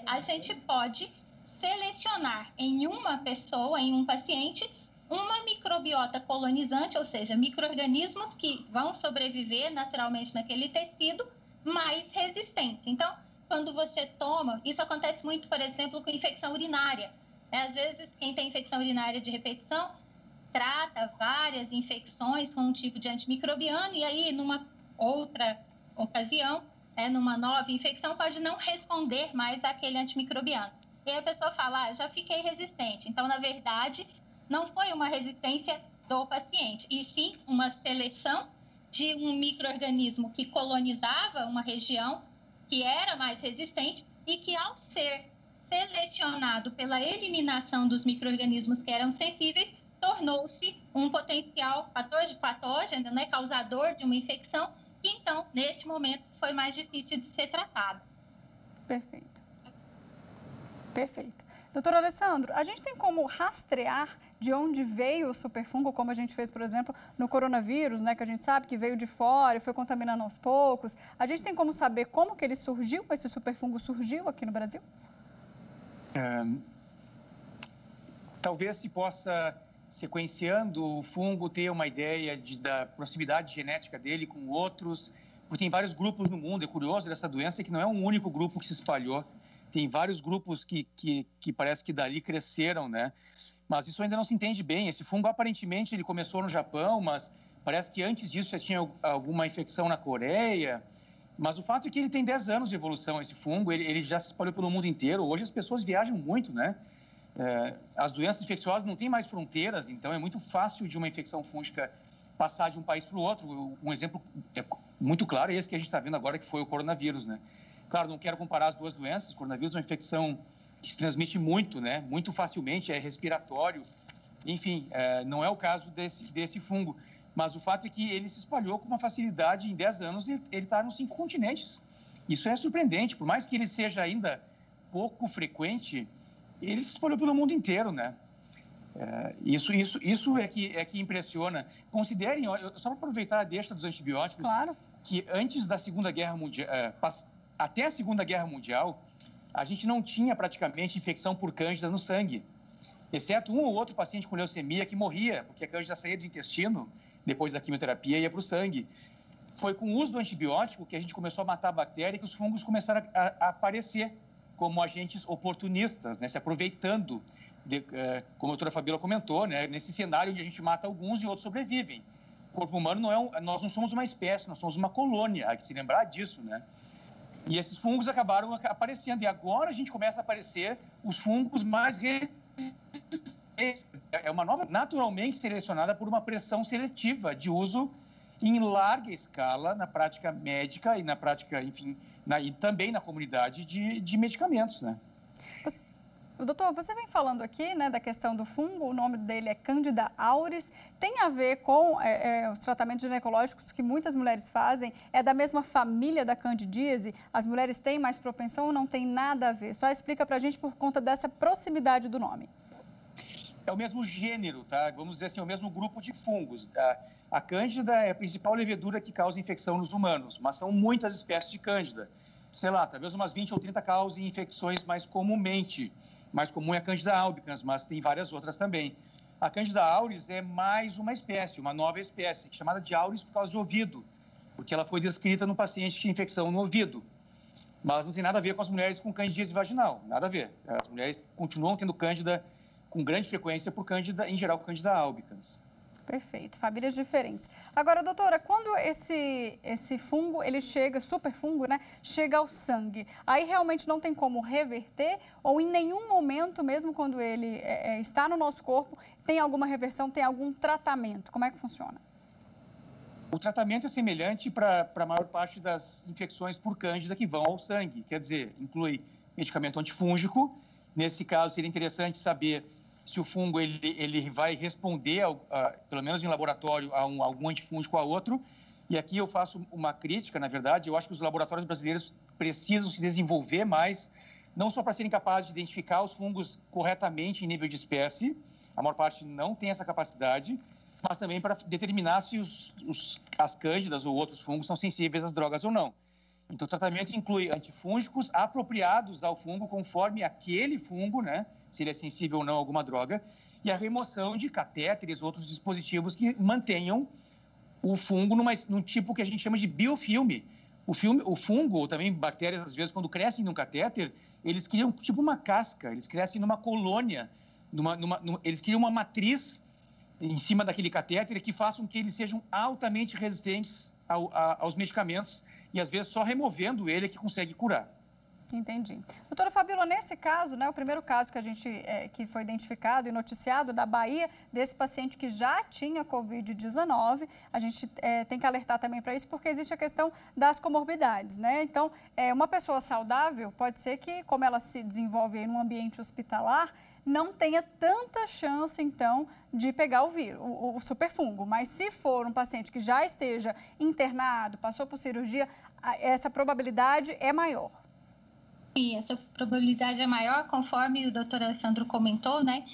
a gente pode selecionar em uma pessoa, em um paciente, uma microbiota colonizante, ou seja, micro-organismos que vão sobreviver naturalmente naquele tecido, mais resistentes. Então, quando você toma, isso acontece muito, por exemplo, com infecção urinária. Às vezes, quem tem infecção urinária de repetição, trata várias infecções com um tipo de antimicrobiano e aí, numa outra ocasião, numa nova infecção, pode não responder mais àquele antimicrobiano. E aí a pessoa fala, já fiquei resistente. Então, na verdade, não foi uma resistência do paciente, e sim uma seleção de um micro-organismo que colonizava uma região que era mais resistente e que, ao ser selecionado pela eliminação dos micro-organismos que eram sensíveis, tornou-se um potencial patógeno, né, causador de uma infecção, e então, nesse momento, foi mais difícil de ser tratado. Perfeito. Perfeito. Doutor Alessandro, a gente tem como rastrear de onde veio o superfungo, como a gente fez, por exemplo, no coronavírus, né, que a gente sabe que veio de fora e foi contaminando aos poucos. A gente tem como saber como que ele surgiu, esse superfungo surgiu aqui no Brasil? Talvez se possa, sequenciando o fungo, ter uma ideia da proximidade genética dele com outros, porque tem vários grupos no mundo. É curioso dessa doença que não é um único grupo que se espalhou. Tem vários grupos que parece que dali cresceram, né? Mas isso ainda não se entende bem. Esse fungo, aparentemente, ele começou no Japão, mas parece que antes disso já tinha alguma infecção na Coreia. Mas o fato é que ele tem 10 anos de evolução, esse fungo. Ele já se espalhou pelo mundo inteiro. Hoje as pessoas viajam muito, né? As doenças infecciosas não têm mais fronteiras, então é muito fácil de uma infecção fúngica passar de um país para o outro. Um exemplo muito claro é esse que a gente está vendo agora, que foi o coronavírus, né? Claro, não quero comparar as duas doenças. O coronavírus é uma infecção que se transmite muito, né? Muito facilmente, é respiratório. Enfim, não é o caso desse fungo. Mas o fato é que ele se espalhou com uma facilidade em 10 anos e ele está nos 5 continentes. Isso é surpreendente. Por mais que ele seja ainda pouco frequente, ele se espalhou pelo mundo inteiro, né? Isso é que impressiona. Considerem, só para aproveitar a deixa dos antibióticos, claro, que antes da Segunda Guerra Mundial, até a Segunda Guerra Mundial, a gente não tinha praticamente infecção por cândida no sangue, exceto um ou outro paciente com leucemia que morria, porque a cândida saía do intestino, depois da quimioterapia, ia para o sangue. Foi com o uso do antibiótico que a gente começou a matar a bactéria e que os fungos começaram a aparecer como agentes oportunistas, né, se aproveitando, como a doutora Fabíola comentou, né, nesse cenário onde a gente mata alguns e outros sobrevivem. O corpo humano nós não somos uma espécie, nós somos uma colônia, há que se lembrar disso, né? E esses fungos acabaram aparecendo, e agora a gente começa a aparecer os fungos mais resistentes. É uma nova, naturalmente selecionada por uma pressão seletiva de uso em larga escala na prática médica e na prática, enfim, e também na comunidade de medicamentos, né? Doutor, você vem falando aqui, né, da questão do fungo, o nome dele é Candida auris, tem a ver com os tratamentos ginecológicos que muitas mulheres fazem, é da mesma família da candidíase? As mulheres têm mais propensão ou não tem nada a ver? Só explica pra gente por conta dessa proximidade do nome. É o mesmo gênero, tá? Vamos dizer assim, é o mesmo grupo de fungos. A cândida é a principal levedura que causa infecção nos humanos, mas são muitas espécies de cândida. Sei lá, talvez umas 20 ou 30 causem infecções mais comumente. Mais comum é a Candida albicans, mas tem várias outras também. A Candida auris é mais uma espécie, uma nova espécie, chamada de auris por causa de ouvido, porque ela foi descrita no paciente que tinha infecção no ouvido. Mas não tem nada a ver com as mulheres com candidíase vaginal, nada a ver. As mulheres continuam tendo cândida com grande frequência por cândida, em geral, Candida albicans. Perfeito, famílias diferentes. Agora, doutora, quando esse fungo, ele chega, super fungo, né, chega ao sangue, aí realmente não tem como reverter ou em nenhum momento, mesmo quando ele está no nosso corpo, tem alguma reversão, tem algum tratamento? Como é que funciona? O tratamento é semelhante para a maior parte das infecções por cândida que vão ao sangue, quer dizer, inclui medicamento antifúngico. Nesse caso, seria interessante saber se o fungo ele vai responder, pelo menos em laboratório, a algum antifúngico a outro. E aqui eu faço uma crítica, na verdade, eu acho que os laboratórios brasileiros precisam se desenvolver mais, não só para serem capazes de identificar os fungos corretamente em nível de espécie, a maior parte não tem essa capacidade, mas também para determinar se as cândidas ou outros fungos são sensíveis às drogas ou não. Então, o tratamento inclui antifúngicos apropriados ao fungo, conforme aquele fungo, né, se ele é sensível ou não a alguma droga, e a remoção de catéteres, outros dispositivos que mantenham o fungo num tipo que a gente chama de biofilme. O fungo, ou também bactérias, às vezes, quando crescem num catéter, eles criam tipo uma casca, eles crescem numa colônia, eles criam uma matriz em cima daquele catéter que façam que eles sejam altamente resistentes aos medicamentos e, às vezes, só removendo ele é que consegue curar. Entendi. Doutora Fabíola, nesse caso, né, o primeiro caso que a gente que foi identificado e noticiado da Bahia, desse paciente que já tinha Covid-19, a gente tem que alertar também para isso, porque existe a questão das comorbidades, né? Então, uma pessoa saudável pode ser que, como ela se desenvolve em um ambiente hospitalar, não tenha tanta chance, então, de pegar o vírus, o superfungo. Mas se for um paciente que já esteja internado, passou por cirurgia, essa probabilidade é maior. Sim, essa probabilidade é maior, conforme o doutor Alessandro comentou, né?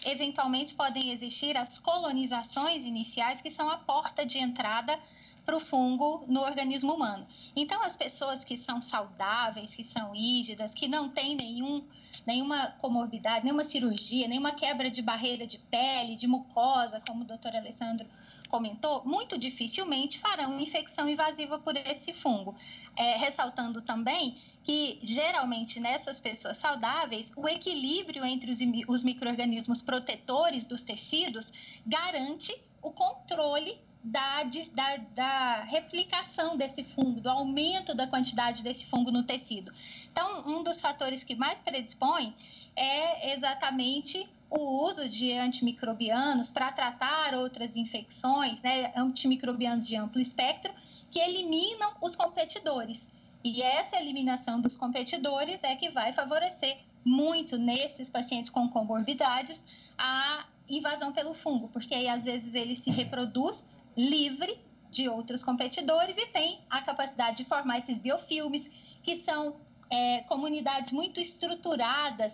Eventualmente podem existir as colonizações iniciais, que são a porta de entrada para o fungo no organismo humano. Então, as pessoas que são saudáveis, que são rígidas, que não têm nenhuma comorbidade, nenhuma cirurgia, nenhuma quebra de barreira de pele, de mucosa, como o doutor Alessandro comentou, muito dificilmente farão infecção invasiva por esse fungo. Ressaltando também que, geralmente, nessas pessoas saudáveis, o equilíbrio entre os micro-organismos protetores dos tecidos garante o controle da replicação desse fungo, do aumento da quantidade desse fungo no tecido. Então, um dos fatores que mais predispõe é exatamente o uso de antimicrobianos para tratar outras infecções, né, antimicrobianos de amplo espectro, que eliminam os competidores. E essa eliminação dos competidores é que vai favorecer muito nesses pacientes com comorbidades a invasão pelo fungo, porque aí às vezes ele se reproduz livre de outros competidores e tem a capacidade de formar esses biofilmes, que são comunidades muito estruturadas,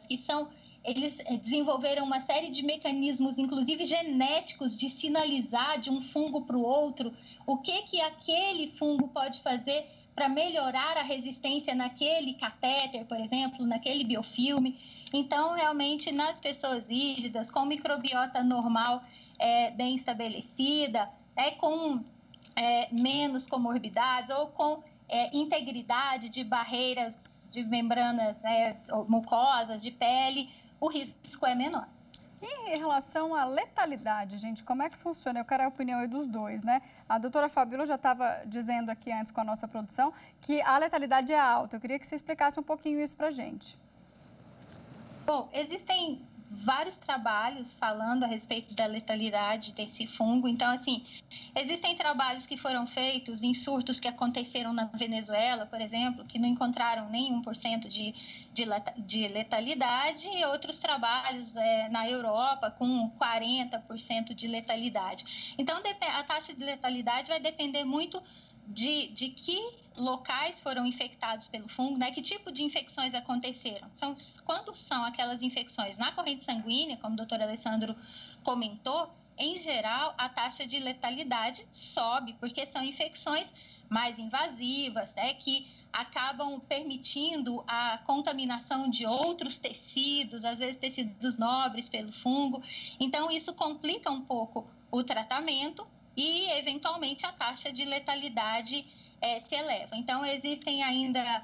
eles desenvolveram uma série de mecanismos, inclusive genéticos, de sinalizar de um fungo para o outro o que aquele fungo pode fazer para melhorar a resistência naquele catéter, por exemplo, naquele biofilme. Então, realmente, nas pessoas rígidas, com microbiota normal bem estabelecida, com menos comorbidades ou com integridade de barreiras de membranas mucosas, de pele, o risco é menor. E em relação à letalidade, gente, como é que funciona? Eu quero a opinião aí dos dois, né? A doutora Fabíola já estava dizendo aqui antes com a nossa produção que a letalidade é alta. Eu queria que você explicasse um pouquinho isso pra gente. Bom, existem vários trabalhos falando a respeito da letalidade desse fungo. Então, assim, existem trabalhos que foram feitos em surtos que aconteceram na Venezuela, por exemplo, que não encontraram nem 1% de letalidade, e outros trabalhos na Europa com 40% de letalidade. Então, a taxa de letalidade vai depender muito de que locais foram infectados pelo fungo, né? Que tipo de infecções aconteceram. Quando são aquelas infecções na corrente sanguínea, como o doutor Alessandro comentou, em geral, a taxa de letalidade sobe, porque são infecções mais invasivas, que acabam permitindo a contaminação de outros tecidos, às vezes tecidos nobres pelo fungo. Então, isso complica um pouco o tratamento e, eventualmente, a taxa de letalidade se eleva. Então, existem ainda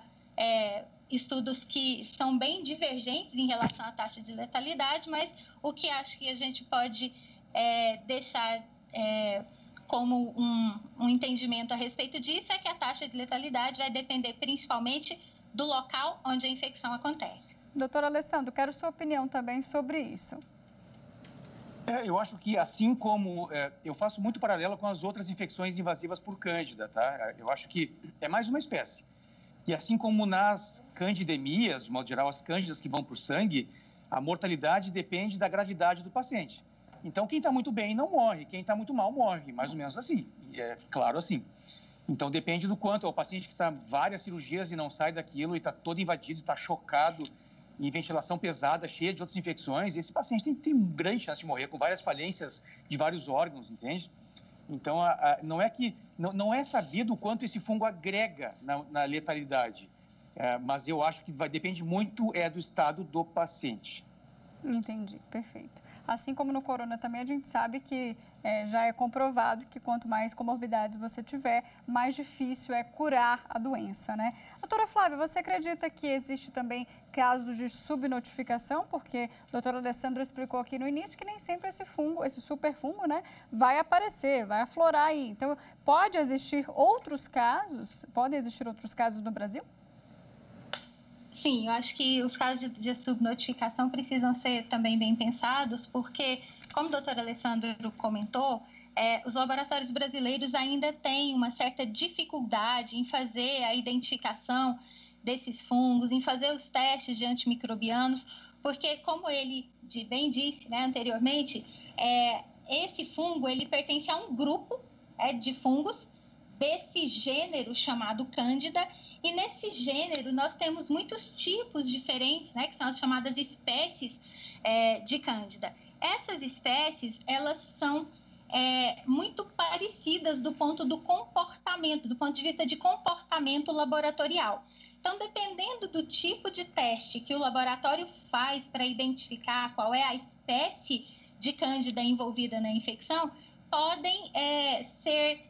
estudos que são bem divergentes em relação à taxa de letalidade, mas o que acho que a gente pode deixar como um entendimento a respeito disso é que a taxa de letalidade vai depender principalmente do local onde a infecção acontece. Doutor Alessandro, quero sua opinião também sobre isso. Eu acho que, assim como eu faço muito paralelo com as outras infecções invasivas por cândida, tá? Eu acho que é mais uma espécie. E assim como nas candidemias, de modo geral, as cândidas que vão para o sangue, a mortalidade depende da gravidade do paciente. Então, quem está muito bem não morre, quem está muito mal morre, mais ou menos assim. E é claro assim. Então, depende do quanto. O paciente que está várias cirurgias e não sai daquilo e está todo invadido, está chocado, em ventilação pesada, cheia de outras infecções, esse paciente tem grande chance de morrer, com várias falências de vários órgãos, entende? Então, não é sabido o quanto esse fungo agrega na letalidade, mas eu acho que depende muito do estado do paciente. Entendi, perfeito. Assim como no corona também, a gente sabe que já é comprovado que quanto mais comorbidades você tiver, mais difícil é curar a doença, né? Doutora Flávia, você acredita que existe também casos de subnotificação? Porque o doutor Alessandro explicou aqui no início que nem sempre esse fungo, esse superfungo, né, vai aparecer, vai aflorar aí. Então, podem existir outros casos no Brasil? Sim, eu acho que os casos de subnotificação precisam ser também bem pensados, porque, como o doutor Alessandro comentou, os laboratórios brasileiros ainda têm uma certa dificuldade em fazer a identificação desses fungos, em fazer os testes de antimicrobianos, porque, como ele bem disse, né, anteriormente, esse fungo ele pertence a um grupo de fungos desse gênero chamado Cândida. E nesse gênero, nós temos muitos tipos diferentes, né, que são as chamadas espécies de Cândida. Essas espécies, elas são muito parecidas do ponto do comportamento, do ponto de vista de comportamento laboratorial. Então, dependendo do tipo de teste que o laboratório faz para identificar qual é a espécie de Cândida envolvida na infecção, podem ser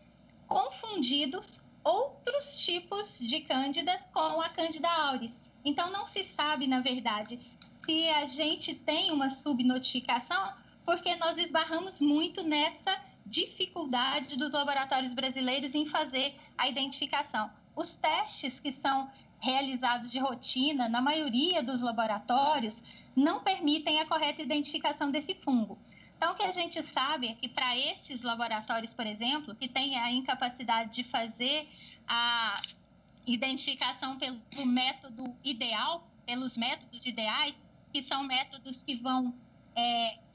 confundidos outros tipos de Cândida com a Cândida auris. Então, não se sabe, na verdade, se a gente tem uma subnotificação, porque nós esbarramos muito nessa dificuldade dos laboratórios brasileiros em fazer a identificação. Os testes que são realizados de rotina, na maioria dos laboratórios, não permitem a correta identificação desse fungo. Então, o que a gente sabe é que para esses laboratórios, por exemplo, que têm a incapacidade de fazer a identificação pelo método ideal, pelos métodos ideais, que são métodos que vão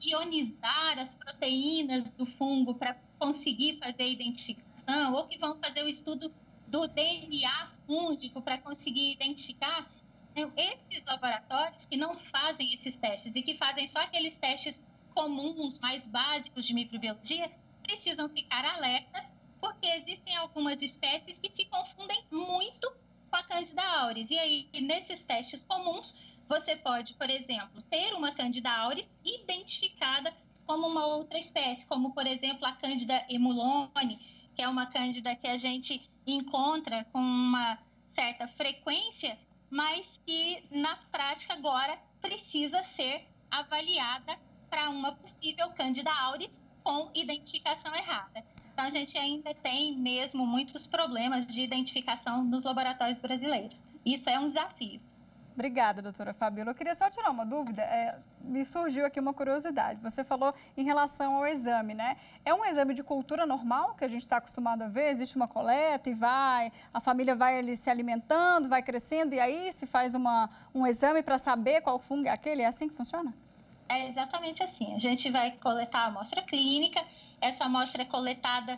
ionizar as proteínas do fungo para conseguir fazer a identificação, ou que vão fazer o estudo do DNA fúngico para conseguir identificar. Então, esses laboratórios que não fazem esses testes e que fazem só aqueles testes comuns, mais básicos de microbiologia, precisam ficar alertas, porque existem algumas espécies que se confundem muito com a Candida auris. E aí, nesses testes comuns, você pode, por exemplo, ter uma Candida auris identificada como uma outra espécie, como, por exemplo, a Candida emulone, que é uma cândida que a gente encontra com uma certa frequência, mas que, na prática, agora precisa ser avaliada para uma possível Candida auris com identificação errada. Então, a gente ainda tem mesmo muitos problemas de identificação nos laboratórios brasileiros. Isso é um desafio. Obrigada, doutora Fabíola. Eu queria só tirar uma dúvida. Me surgiu aqui uma curiosidade. Você falou em relação ao exame, né? É um exame de cultura normal que a gente está acostumado a ver? Existe uma coleta e a família vai ali se alimentando, vai crescendo e aí se faz um exame para saber qual fungo é aquele? É assim que funciona? É exatamente assim. A gente vai coletar a amostra clínica. Essa amostra é coletada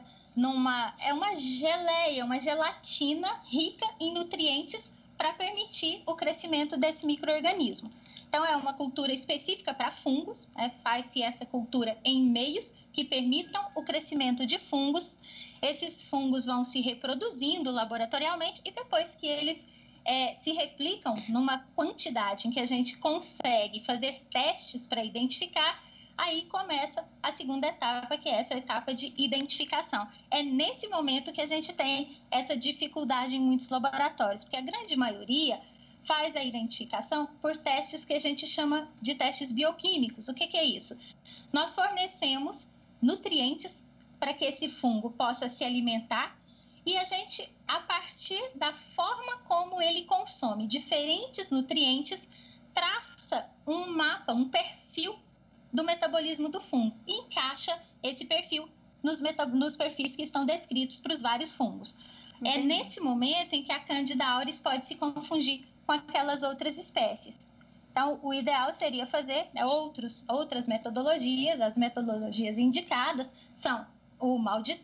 é uma geleia, uma gelatina rica em nutrientes para permitir o crescimento desse micro-organismo. Então, é uma cultura específica para fungos, faz-se essa cultura em meios que permitam o crescimento de fungos. Esses fungos vão se reproduzindo laboratorialmente e depois que eles se replicam numa quantidade em que a gente consegue fazer testes para identificar, aí começa a segunda etapa, que é essa etapa de identificação. É nesse momento que a gente tem essa dificuldade em muitos laboratórios, porque a grande maioria faz a identificação por testes que a gente chama de testes bioquímicos. O que é isso? Nós fornecemos nutrientes para que esse fungo possa se alimentar e a gente, a partir da forma como ele consome diferentes nutrientes, traça um mapa, um perfil do metabolismo do fungo e encaixa esse perfil nos perfis que estão descritos para os vários fungos. Entendi. É nesse momento em que a Candida auris pode se confundir com aquelas outras espécies. Então, o ideal seria fazer outras metodologias. As metodologias indicadas são o mal de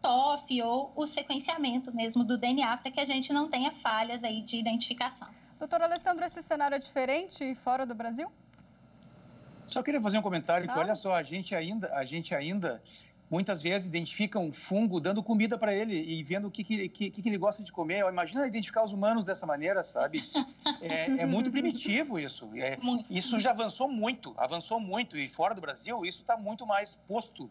TOF ou o sequenciamento mesmo do DNA, para que a gente não tenha falhas aí de identificação. Doutor Alessandro, esse cenário é diferente fora do Brasil? Só queria fazer um comentário que, olha só, a gente ainda muitas vezes identifica um fungo dando comida para ele e vendo o que ele gosta de comer. Imagina identificar os humanos dessa maneira, sabe? É muito primitivo isso. Isso já avançou muito e fora do Brasil isso está muito mais posto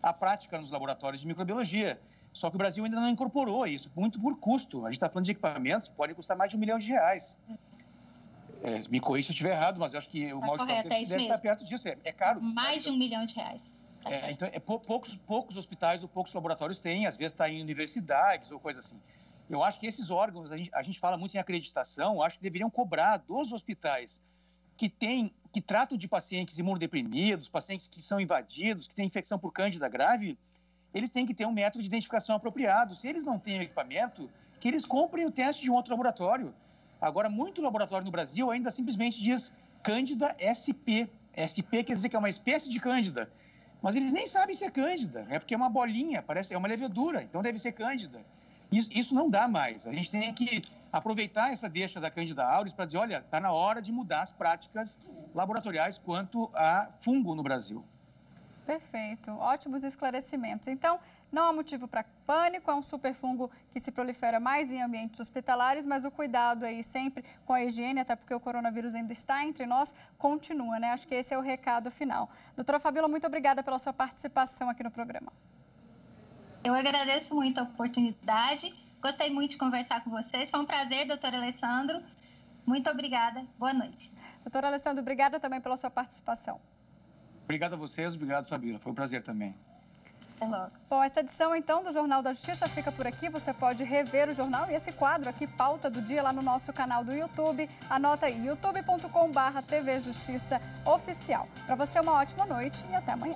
à prática nos laboratórios de microbiologia. Só que o Brasil ainda não incorporou isso, muito por custo. A gente está falando de equipamentos que podem custar mais de R$1 milhão. Me corrija se eu estiver errado, mas eu acho que o mal deve estar perto disso. É caro. Mais de R$1 milhão. Então, poucos hospitais ou poucos laboratórios têm, às vezes está em universidades ou coisa assim. Eu acho que esses órgãos, a gente fala muito em acreditação, acho que deveriam cobrar dos hospitais que tratam de pacientes imunodeprimidos, pacientes que são invadidos, que têm infecção por cândida grave, eles têm que ter um método de identificação apropriado. Se eles não têm equipamento, que eles comprem o teste de um outro laboratório. Agora, muito laboratório no Brasil ainda simplesmente diz Candida SP. SP quer dizer que é uma espécie de Cândida. Mas eles nem sabem se é Cândida. É porque é uma bolinha, é uma levedura. Então deve ser Cândida. Isso não dá mais. A gente tem que aproveitar essa deixa da Candida auris para dizer, olha, está na hora de mudar as práticas laboratoriais quanto a fungo no Brasil. Perfeito. Ótimos esclarecimentos. Então, não há motivo para pânico, é um superfungo que se prolifera mais em ambientes hospitalares, mas o cuidado aí sempre com a higiene, até porque o coronavírus ainda está entre nós, continua, né? Acho que esse é o recado final. Doutora Fabíola, muito obrigada pela sua participação aqui no programa. Eu agradeço muito a oportunidade, gostei muito de conversar com vocês, foi um prazer, doutor Alessandro. Muito obrigada, boa noite. Doutor Alessandro, obrigada também pela sua participação. Obrigado a vocês, obrigado, Fabíola, foi um prazer também. Até logo. Bom, essa edição, então, do Jornal da Justiça fica por aqui. Você pode rever o jornal e esse quadro aqui, Pauta do Dia, lá no nosso canal do YouTube. Anota aí, youtube.com/TV Justiça Oficial. Para você, uma ótima noite e até amanhã.